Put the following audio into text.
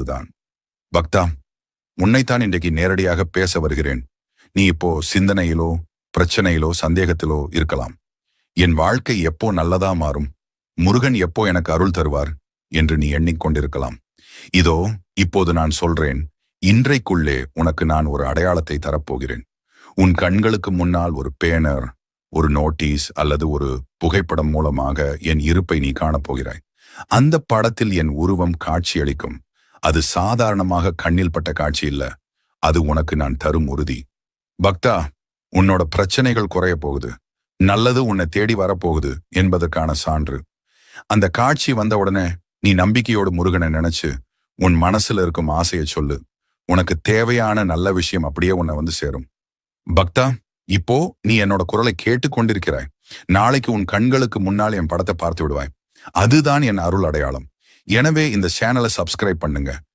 அதுதான். பக்தா, உன்னைத்தான் இன்றைக்கு நேரடியாக பேச வருகிறேன். நீ இப்போ சிந்தனையிலோ பிரச்சனையிலோ சந்தேகத்திலோ இருக்கலாம். என் வாழ்க்கை எப்போ நல்லதா மாறும், முருகன் எப்போ எனக்கு அருள் தருவார் என்று நீ எண்ணிக்கொண்டிருக்கலாம். இதோ இப்போது நான் சொல்றேன். இன்றைக்குள்ளே உனக்கு நான் ஒரு அடையாளத்தை தரப்போகிறேன். உன் கண்களுக்கு முன்னால் ஒரு பேனர், ஒரு நோட்டீஸ் அல்லது ஒரு புகைப்படம் மூலமாக என் இருப்பை நீ காணப்போகிறாய். அந்த படத்தில் என் உருவம் காட்சியளிக்கும். அது சாதாரணமாக கண்ணில் பட்ட காட்சி இல்ல, அது உனக்கு நான் தரும் உறுதி. பக்தா, உன்னோட பிரச்சனைகள் குறைய போகுது, நல்லது உன்னை தேடி வரப்போகுது என்பதற்கான சான்று. அந்த காட்சி வந்த உடனே நீ நம்பிக்கையோடு முருகனை நினைச்சு உன் மனசுல இருக்கும் ஆசையை சொல்லு. உனக்கு தேவையான நல்ல விஷயம் அப்படியே உன்னை வந்து சேரும். பக்தா, இப்போ நீ என்னோட குரலை கேட்டு கொண்டிருக்கிறாய். நாளைக்கு உன் கண்களுக்கு முன்னால் என் படத்தை பார்த்து விடுவாய். அதுதான் என் அருள் அடையாளம். எனவே இந்த சேனலை சப்ஸ்கிரைப் பண்ணுங்க.